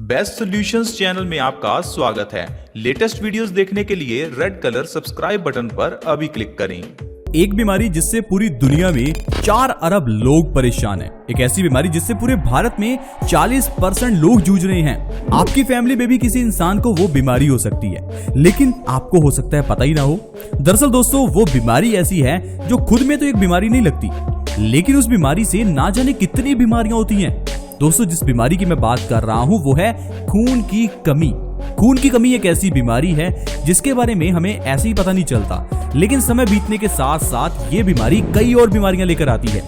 Best solutions channel में आपका स्वागत है। लेटेस्ट वीडियोस देखने के लिए रेड कलर सब्सक्राइब बटन पर अभी क्लिक करें। एक बीमारी जिससे पूरी दुनिया में 4 अरब लोग परेशान हैं। एक ऐसी बीमारी जिससे पूरे भारत में 40% लोग जूझ रहे हैं। आपकी फैमिली में भी किसी इंसान को वो बीमारी हो सकती है, लेकिन आपको हो सकता है पता ही ना हो। दरअसल दोस्तों, वो बीमारी ऐसी है जो खुद में तो एक बीमारी नहीं लगती, लेकिन उस बीमारी से ना जाने कितनी बीमारियां होती हैं। दोस्तों, जिस बीमारी की मैं बात कर रहा हूं वो है खून की कमी। खून की कमी एक ऐसी बीमारी है जिसके बारे में हमें ऐसे ही पता नहीं चलता, लेकिन समय बीतने के साथ साथ ये बीमारी कई और बीमारियां लेकर आती है।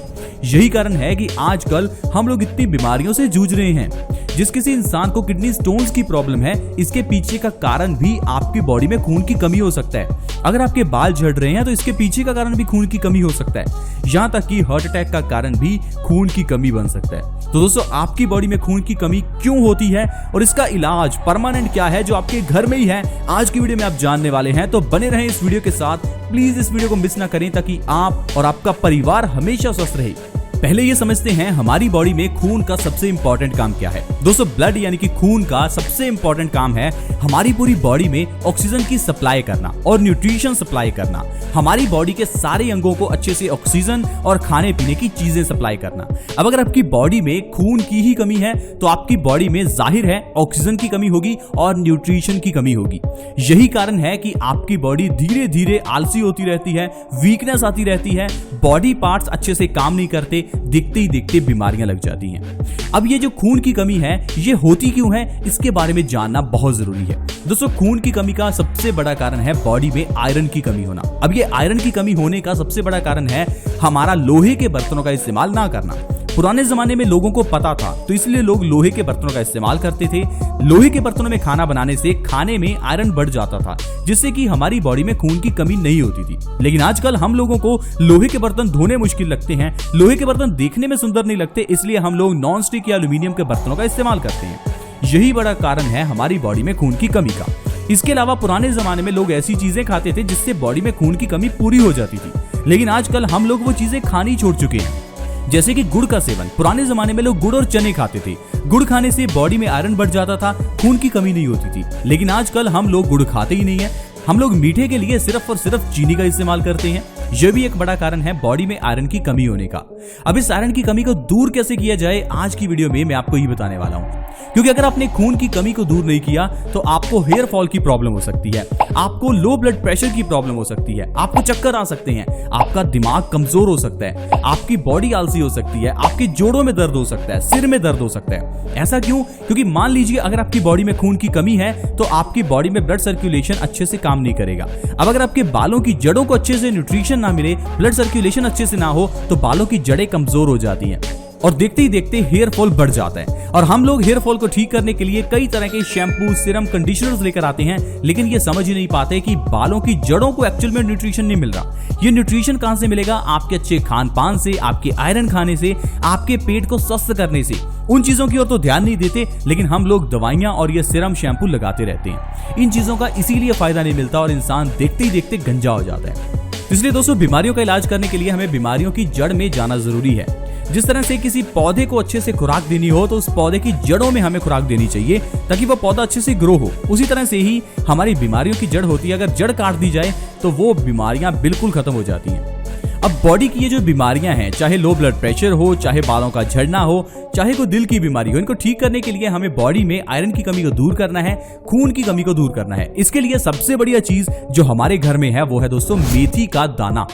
यही कारण है कि आजकल हम लोग इतनी बीमारियों से जूझ रहे हैं। जिस किसी इंसान को किडनी स्टोन्स की प्रॉब्लम है, इसके पीछे का कारण भी आपकी बॉडी में खून की कमी हो सकता है। अगर आपके बाल झड़ रहे हैं तो इसके पीछे का कारण भी खून की कमी हो सकता है। यहाँ तक कि हार्ट अटैक का कारण भी खून की कमी बन सकता है। तो दोस्तों, आपकी बॉडी में खून की कमी क्यों होती है और इसका इलाज परमानेंट क्या है जो आपके घर में ही है, आज की वीडियो में आप जानने वाले हैं। तो बने रहें इस वीडियो के साथ। प्लीज इस वीडियो को मिस ना करें ताकि आप और आपका परिवार हमेशा स्वस्थ रहे। पहले ये समझते हैं हमारी बॉडी में खून का सबसे इंपॉर्टेंट काम क्या है। दोस्तों, ब्लड यानी कि खून का सबसे इंपॉर्टेंट काम है हमारी पूरी बॉडी में ऑक्सीजन की सप्लाई करना और न्यूट्रिशन सप्लाई करना। हमारी बॉडी के सारे अंगों को अच्छे से ऑक्सीजन और खाने पीने की चीजें सप्लाई करना। अब अगर आपकी बॉडी में खून की ही कमी है तो आपकी बॉडी में जाहिर है ऑक्सीजन की कमी होगी और न्यूट्रिशन की कमी होगी। यही कारण है कि आपकी बॉडी धीरे धीरे आलसी होती रहती है, वीकनेस आती रहती है, बॉडी पार्ट्स अच्छे से काम नहीं करते, दिखते ही दिखते बीमारियां लग जाती हैं। अब ये जो खून की कमी है ये होती क्यों है, इसके बारे में जानना बहुत जरूरी है। दोस्तों, खून की कमी का सबसे बड़ा कारण है बॉडी में आयरन की कमी होना। अब ये आयरन की कमी होने का सबसे बड़ा कारण है हमारा लोहे के बर्तनों का इस्तेमाल ना करना। पुराने जमाने में लोगों को पता था, तो इसलिए लोग लोहे के बर्तनों का इस्तेमाल करते थे। लोहे के बर्तनों में खाना बनाने से खाने में आयरन बढ़ जाता था, जिससे कि हमारी बॉडी में खून की कमी नहीं होती थी। लेकिन आजकल हम लोगों को लोहे के बर्तन धोने मुश्किल लगते हैं, लोहे के बर्तन देखने में सुंदर नहीं लगते, इसलिए हम लोग नॉन स्टिक या एल्यूमिनियम के बर्तनों का इस्तेमाल करते हैं। यही बड़ा कारण है हमारी बॉडी में खून की कमी का। इसके अलावा पुराने जमाने में लोग ऐसी चीजें खाते थे जिससे बॉडी में खून की कमी पूरी हो जाती थी, लेकिन आजकल हम लोग वो चीजें खानी छोड़ चुके हैं। जैसे कि गुड़ का सेवन। पुराने जमाने में लोग गुड़ और चने खाते थे। गुड़ खाने से बॉडी में आयरन बढ़ जाता था, खून की कमी नहीं होती थी। लेकिन आजकल हम लोग गुड़ खाते ही नहीं है। हम लोग मीठे के लिए सिर्फ और सिर्फ चीनी का इस्तेमाल करते हैं। यह भी एक बड़ा कारण है बॉडी में आयरन की कमी होने का। अब इस आयरन की कमी को दूर कैसे किया जाए, आज की वीडियो में मैं आपको ये बताने वाला हूँ। क्योंकि अगर आपने खून की कमी को दूर नहीं किया तो आपको हेयर फॉल की प्रॉब्लम हो सकती है, आपको लो ब्लड प्रेशर की प्रॉब्लम हो सकती है, आपको चक्कर आ सकते हैं, आपका दिमाग कमजोर हो सकता है, आपकी बॉडी आलसी हो सकती है, आपके जोड़ों में दर्द हो सकता है, सिर में दर्द हो सकता है। ऐसा क्यों? क्योंकि मान लीजिए अगर आपकी बॉडी में खून की कमी है तो आपकी बॉडी में ब्लड सर्कुलेशन अच्छे से काम नहीं करेगा। अब अगर आपके बालों की जड़ों को अच्छे से न्यूट्रिशन ना मिले, ब्लड सर्कुलेशन अच्छे से ना हो, तो बालों की जड़ें कमजोर हो जाती हैं और देखते ही देखते हेयर फॉल बढ़ जाता है। और हम लोग हेयर फॉल को ठीक करने के लिए कई तरह के शैम्पू, सीरम, कंडीशनर्स लेकर आते हैं, लेकिन ये समझ ही नहीं पाते कि बालों की जड़ों को एक्चुअल में न्यूट्रिशन नहीं मिल रहा। ये न्यूट्रिशन कहां से मिलेगा? आपके अच्छे खान पान से, आपके आयरन खाने से, आपके पेट को स्वस्थ करने से। उन चीजों की ओर तो ध्यान नहीं देते, लेकिन हम लोग दवाइयां और ये सीरम, शैम्पू लगाते रहते हैं। इन चीजों का इसीलिए फायदा नहीं मिलता और इंसान देखते ही देखते गंजा हो जाता है। इसलिए दोस्तों, बीमारियों का इलाज करने के लिए हमें बीमारियों की जड़ में जाना जरूरी है। जिस तरह से किसी पौधे को अच्छे से खुराक देनी हो तो उस पौधे की जड़ों में हमें खुराक देनी चाहिए ताकि वो पौधा अच्छे से ग्रो हो। उसी तरह से ही हमारी बीमारियों की जड़ होती है। अगर जड़ काट दी जाए तो वो बीमारियां बिल्कुल खत्म हो जाती हैं। अब बॉडी की ये जो बीमारियां हैं, चाहे लो ब्लड प्रेशर हो, चाहे बालों का झड़ना हो, चाहे कोई दिल की बीमारी हो, इनको ठीक करने के लिए हमें बॉडी में आयरन की कमी को दूर करना है, खून की कमी को दूर करना है। इसके लिए सबसे बढ़िया चीज जो हमारे घर में है वो है दोस्तों मेथी का दाना।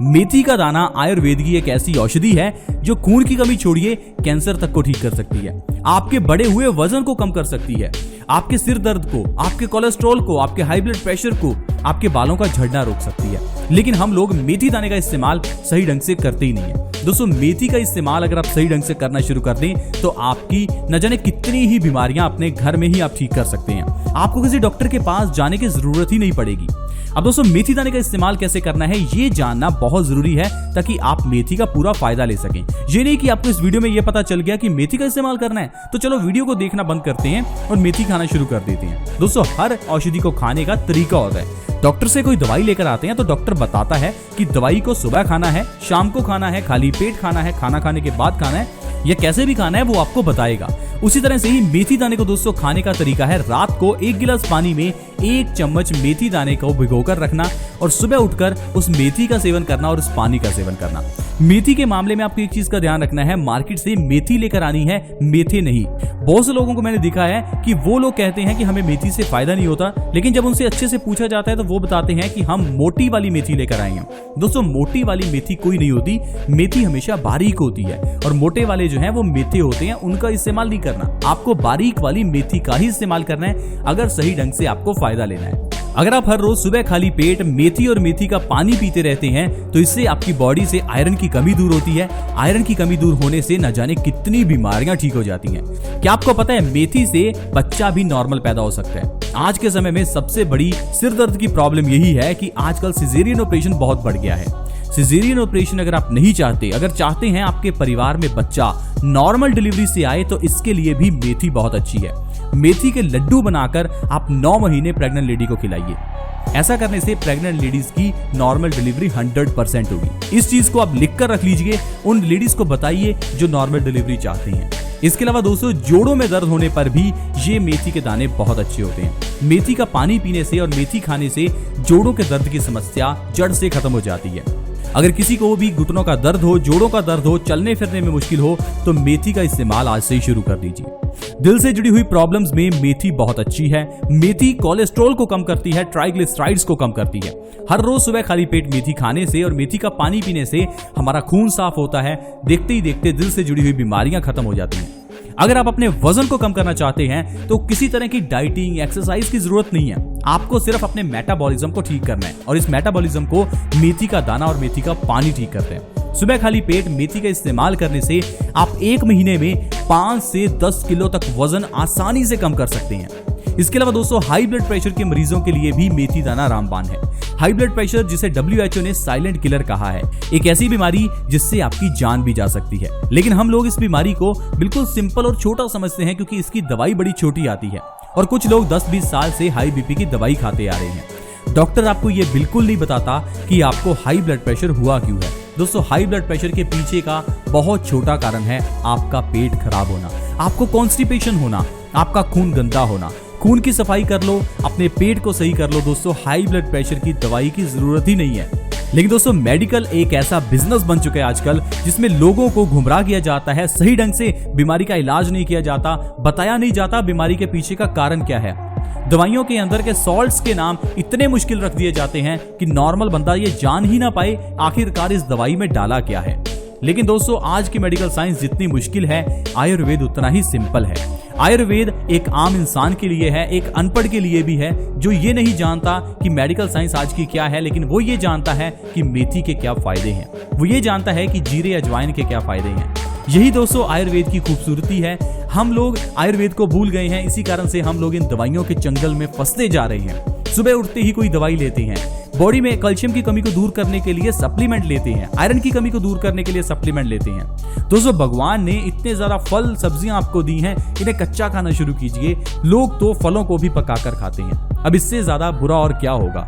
मेथी का दाना आयुर्वेद की एक ऐसी औषधि है जो खून की कमी छोड़िए कैंसर तक को ठीक कर सकती है, आपके बढ़े हुए वजन को कम कर सकती है, आपके सिर दर्द को, आपके कोलेस्ट्रॉल को, आपके हाई ब्लड प्रेशर को, आपके बालों का झड़ना रोक सकती है। लेकिन हम लोग मेथी दाने का इस्तेमाल सही ढंग से करते ही नहीं है। दोस्तों, मेथी का इस्तेमाल अगर आप सही ढंग से करना शुरू कर दें तो आपकी न जाने कितनी ही बीमारियां अपने घर में ही आप ठीक कर सकते हैं। आपको किसी डॉक्टर के पास जाने की जरूरत ही नहीं पड़ेगी। अब दोस्तों, मेथी दाने का इस्तेमाल कैसे करना है ये जानना बहुत जरूरी है ताकि आप मेथी का पूरा फायदा ले सकें। ये नहीं कि आपको इस वीडियो में ये पता चल गया कि मेथी का इस्तेमाल करना है तो चलो वीडियो को देखना बंद करते हैं और मेथी खाना शुरू कर देते हैं। दोस्तों, हर औषधि को खाने का तरीका होता है। डॉक्टर से कोई दवाई लेकर आते हैं तो डॉक्टर बताता है कि दवाई को सुबह खाना है, शाम को खाना है, खाली पेट खाना है, खाना खाने के बाद खाना है, या कैसे भी खाना है वो आपको बताएगा। उसी तरह से ही मेथी दाने को दोस्तों खाने का तरीका है रात को 1 गिलास पानी में 1 चम्मच मेथी दाने को भिगोकर रखना और सुबह उठकर उस मेथी का सेवन करना और उस पानी का सेवन करना। मेथी के मामले में आपको एक चीज का ध्यान रखना है, मार्केट से मेथी लेकर आनी है, मेथे नहीं। बहुत से लोगों को मैंने देखा है कि वो लोग कहते हैं कि हमें मेथी से फायदा नहीं होता, लेकिन जब उनसे अच्छे से पूछा जाता है तो वो बताते हैं कि हम मोटी वाली मेथी लेकर आए हैं। दोस्तों मोटी वाली मेथी कोई नहीं होती, मेथी हमेशा बारीक होती है और मोटे वाले जो हैं वो मेथे होते हैं, उनका इस्तेमाल नहीं करना। आपको बारीक वाली मेथी का ही इस्तेमाल करना है अगर सही ढंग से आपको फायदा लेना है। अगर आप हर रोज सुबह खाली पेट मेथी और मेथी का पानी पीते रहते हैं तो इससे आपकी बॉडी से आयरन की कमी दूर होती है। आयरन की कमी दूर होने से न जाने कितनी बीमारियां ठीक हो जाती हैं। क्या आपको पता है मेथी से बच्चा भी नॉर्मल पैदा हो सकता है? आज के समय में सबसे बड़ी सिर दर्द की प्रॉब्लम यही है कि आजकल सिजेरियन ऑपरेशन बहुत बढ़ गया है। सिजेरियन ऑपरेशन अगर आप नहीं चाहते, अगर चाहते हैं आपके परिवार में बच्चा नॉर्मल डिलीवरी से आए, तो इसके लिए भी मेथी बहुत अच्छी है। मेथी के लड्डू बनाकर आप 9 महीने प्रेग्नेंट लेडी को खिलाइए। ऐसा करने से प्रेग्नेंट लेडीज की नॉर्मल डिलीवरी 100% होगी। इस चीज को आप लिख कर रख लीजिए, उन लेडीज को बताइए जो नॉर्मल डिलीवरी चाहती हैं। इसके अलावा दोस्तों जोड़ों में दर्द होने पर भी ये मेथी के दाने बहुत अच्छे होते हैं। मेथी का पानी पीने से और मेथी खाने से जोड़ों के दर्द की समस्या जड़ से खत्म हो जाती है। अगर किसी को भी घुटनों का दर्द हो, जोड़ों का दर्द हो, चलने फिरने में मुश्किल हो, तो मेथी का इस्तेमाल आज से ही शुरू कर दीजिए। दिल से जुड़ी हुई प्रॉब्लम्स में मेथी बहुत अच्छी है। मेथी कोलेस्ट्रॉल को कम करती है, ट्राइग्लिसराइड्स को कम करती है। हर रोज सुबह खाली पेट मेथी खाने से और मेथी का पानी पीने से हमारा खून साफ होता है। देखते ही देखते दिल से जुड़ी हुई बीमारियां खत्म हो जाती हैं। अगर आप अपने वजन को कम करना चाहते हैं तो किसी तरह की डाइटिंग, एक्सरसाइज की जरूरत नहीं है। आपको सिर्फ अपने मेटाबॉलिज्म को ठीक करना है और इस मेटाबॉलिज्म को मेथी का दाना और मेथी का पानी ठीक करते हैं। सुबह खाली पेट मेथी का इस्तेमाल करने से आप 1 महीने में 5 से 10 किलो तक वजन आसानी से कम कर सकते हैं। इसके अलावा दोस्तों हाई ब्लड प्रेशर के मरीजों के लिए भी मेथी दाना रामबाण है। हाई ब्लड प्रेशर, जिसे WHO ने साइलेंट किलर कहा है, एक ऐसी बीमारी जिससे आपकी जान भी जा सकती है। लेकिन हम लोग इस बीमारी को बिल्कुल सिंपल और छोटा समझते हैं क्योंकि इसकी दवाई बड़ी छोटी आती है और कुछ लोग 10-20 साल से हाई बीपी की दवाई खाते आ रहे हैं। डॉक्टर आपको ये बिल्कुल नहीं बताता कि आपको हाई ब्लड प्रेशर हुआ क्यों है। दोस्तों हाई ब्लड प्रेशर के पीछे का बहुत छोटा कारण है आपका पेट खराब होना, आपको कॉन्स्टिपेशन होना, आपका खून गंदा होना। खून की सफाई कर लो, अपने पेट को सही कर लो, दोस्तों हाई ब्लड प्रेशर की दवाई की जरूरत ही नहीं है। लेकिन दोस्तों मेडिकल एक ऐसा बिजनेस बन चुका है आजकल जिसमें लोगों को गुमराह किया जाता है, सही ढंग से बीमारी का इलाज नहीं किया जाता, बताया नहीं जाता बीमारी के पीछे का कारण क्या है। दवाइयों के अंदर के सॉल्ट्स के नाम इतने मुश्किल रख दिए जाते हैं कि नॉर्मल बंदा ये जान ही ना पाए आखिरकार इस दवाई में डाला क्या है। लेकिन दोस्तों आज की मेडिकल साइंस जितनी मुश्किल है, आयुर्वेद उतना ही सिंपल है। आयुर्वेद एक आम इंसान के लिए है, एक अनपढ़ के लिए भी है, जो ये नहीं जानता कि मेडिकल साइंस आज की क्या है, लेकिन वो ये जानता है कि मेथी के क्या फायदे हैं, वो ये जानता है कि जीरे अजवाइन के क्या फायदे हैं। यही दोस्तों आयुर्वेद की खूबसूरती है। हम लोग आयुर्वेद को भूल गए हैं, इसी कारण से हम लोग इन दवाइयों के जंगल में फंसते जा रहे हैं। सुबह उठते ही कोई दवाई लेते हैं, बॉडी में कैल्शियम की कमी को दूर करने के लिए सप्लीमेंट लेते हैं, आयरन की कमी को दूर करने के लिए सप्लीमेंट लेते हैं। दोस्तों भगवान ने इतने ज्यादा फल सब्जियां आपको दी हैं, इन्हें कच्चा खाना शुरू कीजिए। लोग तो फलों को भी पकाकर खाते हैं, अब इससे ज्यादा बुरा और क्या होगा।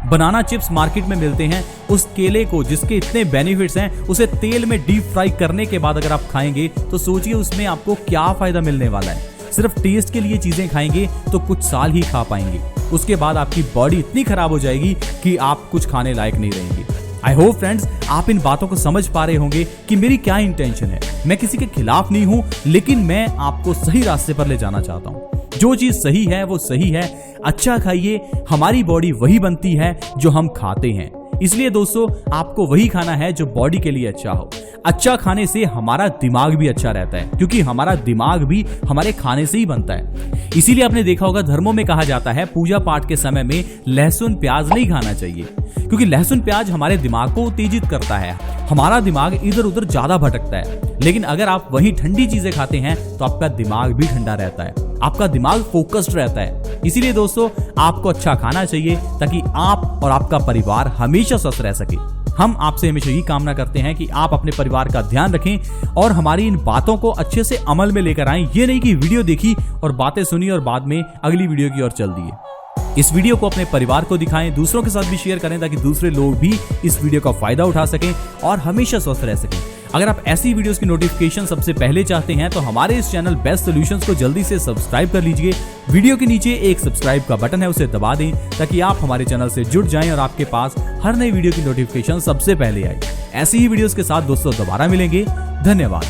बनाना चिप्स मार्केट में मिलते हैं, उस केले को जिसके इतने बेनिफिट्स हैं, उसे तेल में डीप फ्राई करने के बाद अगर आप खाएंगे तो सोचिए उसमें आपको क्या फायदा मिलने वाला है। सिर्फ टेस्ट के लिए चीजें खाएंगे तो कुछ साल ही खा पाएंगे, उसके बाद आपकी बॉडी इतनी खराब हो जाएगी कि आप कुछ खाने लायक नहीं रहेंगे। आई होप फ्रेंड्स आप इन बातों को समझ पा रहे होंगे कि मेरी क्या इंटेंशन है। मैं किसी के खिलाफ नहीं हूं, लेकिन मैं आपको सही रास्ते पर ले जाना चाहता हूं। जो चीज सही है वो सही है। अच्छा खाइए, हमारी बॉडी वही बनती है जो हम खाते हैं, इसलिए दोस्तों आपको वही खाना है जो बॉडी के लिए अच्छा हो। अच्छा खाने से हमारा दिमाग भी अच्छा रहता है, क्योंकि हमारा दिमाग भी हमारे खाने से ही बनता है। इसीलिए आपने देखा होगा धर्मों में कहा जाता है पूजा पाठ के समय में लहसुन प्याज नहीं खाना चाहिए, क्योंकि लहसुन प्याज हमारे दिमाग को उत्तेजित करता है, हमारा दिमाग इधर उधर ज्यादा भटकता है। लेकिन अगर आप वही ठंडी चीजें खाते हैं तो आपका दिमाग भी ठंडा रहता है, आपका दिमाग फोकस्ड रहता है। इसीलिए दोस्तों आपको अच्छा खाना चाहिए ताकि आप और आपका परिवार हमेशा स्वस्थ रह सके। हम आपसे हमेशा यही कामना करते हैं कि आप अपने परिवार का ध्यान रखें और हमारी इन बातों को अच्छे से अमल में लेकर आएं। ये नहीं कि वीडियो देखी और बातें सुनी और बाद में अगली वीडियो की ओर चल दिए। इस वीडियो को अपने परिवार को दिखाएं, दूसरों के साथ भी शेयर करें ताकि दूसरे लोग भी इस वीडियो का फायदा उठा सकें और हमेशा स्वस्थ रह सकें। अगर आप ऐसी वीडियोस की नोटिफिकेशन सबसे पहले चाहते हैं तो हमारे इस चैनल बेस्ट सॉल्यूशंस को जल्दी से सब्सक्राइब कर लीजिए। वीडियो के नीचे एक सब्सक्राइब का बटन है, उसे दबा दें ताकि आप हमारे चैनल से जुड़ जाएं और आपके पास हर नई वीडियो की नोटिफिकेशन सबसे पहले आए। ऐसी ही वीडियोस के साथ दोस्तों दोबारा मिलेंगे। धन्यवाद।